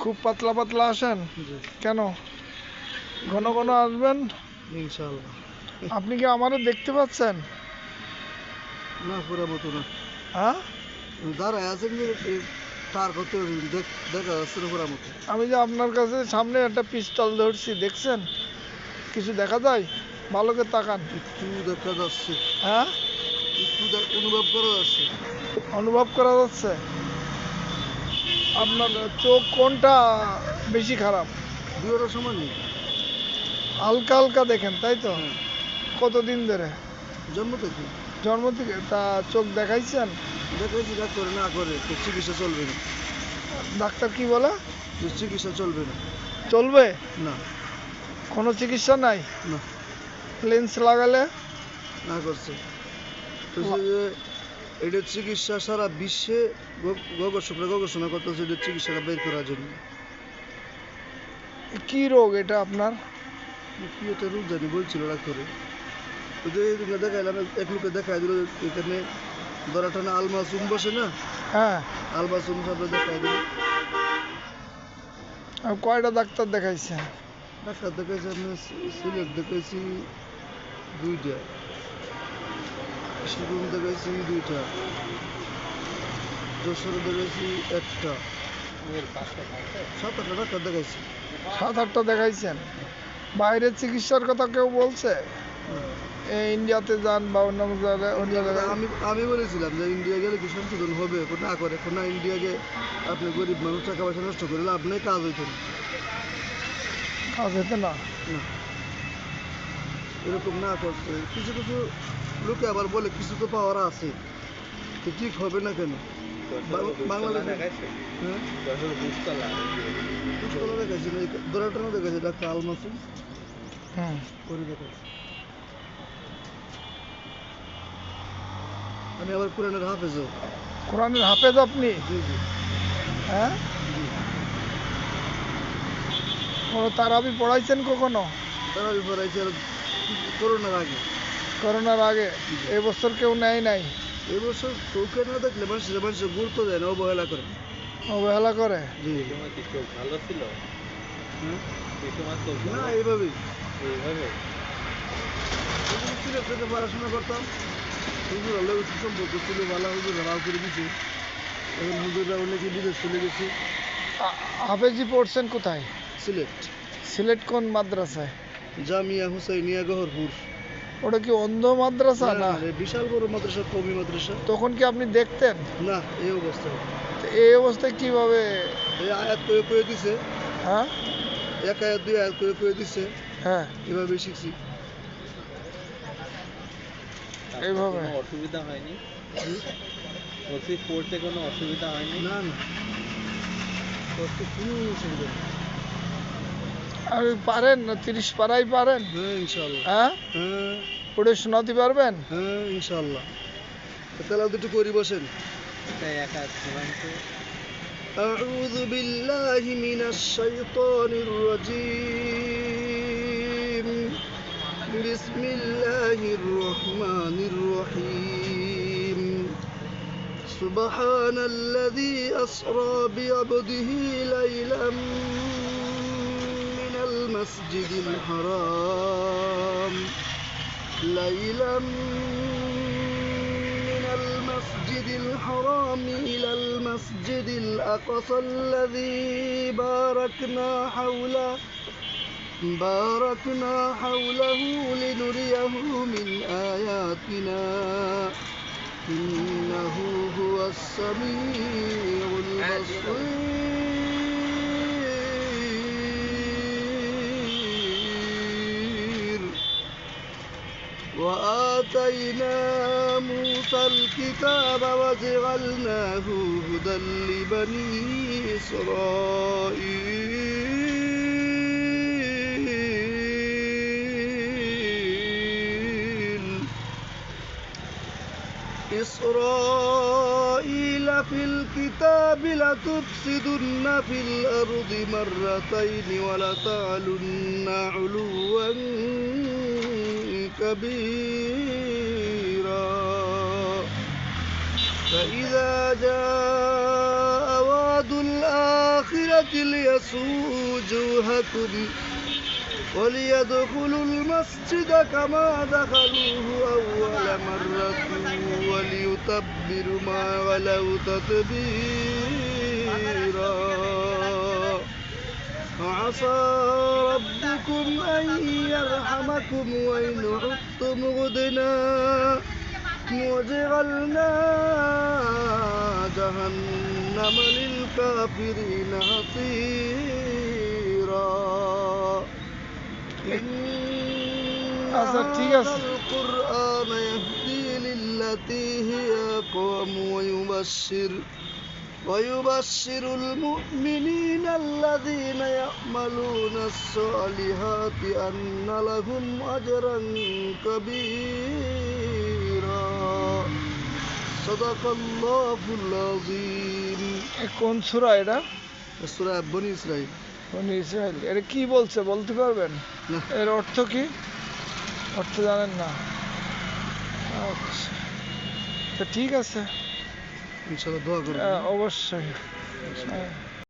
খুব পাতলা পাতলা আসেন? জি কেন? ঘন ঘন আসবেন? ইনশাআল্লাহ। আপনি কি আমারও দেখতে পাচ্ছেন? না পুরা মতো না, হ্যাঁ, দাঁড়ায় আছেন যে তার করতে দেখা যাচ্ছে না পুরা মতো। আমি যে আপনার কাছে সামনে একটা পিস্তল ধরছি, দেখছেন? কিছু দেখা যায়? ভালো করে তাকান। একটু দেখা যাচ্ছে, হ্যাঁ, একটু অনুভব করা যাচ্ছে। অনুভব করা যাচ্ছে। আপনার চোখ কোনটা বেশি খারাপ? দুয়োটা সমান নেই। হালকা হালকা দেখেন, তাই তো? হ্যাঁ, কতদিন ধরে? জন্ম থেকে জন্ম থেকে? তা চোখ দেখাইছেন? দেখাইছি, ডাক্তার না করে তো চিকিৎসা চলবে না। ডাক্তার কি বলে? তো চিকিৎসা চলবে না। চলবে? না কোনো চিকিৎসা নাই? না, লেন্স লাগালে? না করছে তো যে এটার চিকিৎসা সারা বিশ্বে গবেষণা করতেছে এটার চিকিৎসাটা বের করার জন্য। কি রোগ এটা আপনার? কি একটা রোগ জানি বলছিল ডাক্তারে, তো যে দেখাইলাম, এক লোকে দেখাই দিল এখানে ধরা টানা আলমাসুম বসে না, হ্যাঁ। আলমাসুম সাথে দেখাই দিল। আর কয়টা ডাক্তার দেখাইছেন? ডাক্তার দেখাইছি আমি, সিলেট দেখাইছি দুইটা, শিবম দেখাইছি দুইটা, যশোরে দেখাইছি একটা, 7-8টা ডাক্তার দেখাইছি। 7-8টা দেখাইছেন? বাইরের চিকিৎসার কথা কেউ বলছে? ইন্ডিয়াতে যান বা অন্য জায়গায়, অন্য জায়গায়? আমি বলেছিলাম যে ইন্ডিয়া গেলে কি সংশোধন হবে, না করে না, ইন্ডিয়াকে আপনি গরিব মানুষ টাকা পয়সা নষ্ট করে লাভ নেই, কাজ হইতো না। কাজ হতো না? না, এরকম না করছে কিছু কিছু লোকে আবার বলে কিছু তো পাওয়ার আছে, তো ঠিক হবে না কেন? বাংলাদেশে হ্যাঁ পুষ্কলা দেখাইছি না, দোরাটানো দেখাইছে ডাক্তার আলমাসুম হুম। করে দেখাইছি। আমি আবার কোরআনের হাফেজও। কোরআনের হাফেজ আপনি? জি জি হ্যাঁ, জি, কোনো তারাবি পড়াইছেন কখনো? তারা পড়াইছে আর করোনার আগে। করোনার আগে? এবছর কেউ নেয় নাই? এবছর চোখে না দেখলে মানুষের গুরুত্ব দেয় না, অবহেলা করে। অবহেলা করে? জি ভালো ছিল হ্যাঁ, এই সময় চোখ না এইভাবেই এইভাবে সিলেট থেকে পড়াশোনা করতাম, হুজুর হলে উচ্চ সম্পর্ক ছিল, ভালো হুজুর ভালো করে দিছে, এখন হুজুররা অনেকে বিদেশ চলে গেছে। হাফেজি পড়ছেন কোথায়? সিলেট সিলেট কোন মাদ্রাসায়? জামিয়া হুসাইনিয়া গহরপুর। ওটা কি অন্ধ মাদ্রাসা না? রে, বিশাল বড় মাদ্রাসা, কমি মাদ্রাসা। তখন কি আপনি দেখতেন? না, এই অবস্থায় তো এই অবস্থায় কিভাবে? এই আয়াত করে করে দিছে, হ্যাঁ, এক আয়াত দুই আয়াত করে করে দিছে, হ্যাঁ, এভাবে শিখছি। এইভাবে? কোনো অসুবিধা হয়নি? বলছি পড়তে কোনো অসুবিধা হয়নি? না না, করতে কোনো অসুবিধা নেই। আপনি পারেন? 30 পারাই পারেন? হ্যাঁ ইনশাল্লাহ। হ্যাঁ, হ্যাঁ পড়ে শোনাতে পারবেন? হ্যাঁ ইনশাল্লাহ। তাহলে দুটো করি, বসেন। এটা একা শোনান তো। أعوذ بالله من الشيطان الرجيم. بسم الله الرحمن الرحيم. سبحان الذي أسرى بعبده ليلا من المسجد الحرام من المسجد الحرام إلى المسجد الأقصى الذي باركنا حوله لنريه من آياتنا إنه هو السميع البصير. وآتينا موسى الكتاب وجعلناه هدى لبني إسرائيل في الكتاب لتفسدن في الأرض مرتين ولتعلن علوا كبيرا. فإذا جاء وعد الآخرة الآخرة ليسوء وجوهكم وليدخلوا المسجد كما دخلوه أول مرة وليتبروا ما علوا تتبيرا وعسى ربكم أن يرحمكم وإن عدتم عدنا وجعلنا جهنم للكافرين حصيرا إن আচ্ছা, ঠিক هذا আছে। القرآن يهدي للتي هي أقوم ويبشر المؤمنين الذين يعملون الصالحات أن لهم أجرا كبيرا صدق الله العظيم কোন সূরা এটা? সূরা বনী ইসরাঈল। বনী ইসরাইল। এটা কি বলছে বলতে পারবেন? না। এর অর্থ কি? অর্থ জানেন না? আচ্ছা, তো ঠিক আছে, ইনশাআল্লাহ দোয়া করবেন। অবশ্যই। হ্যাঁ।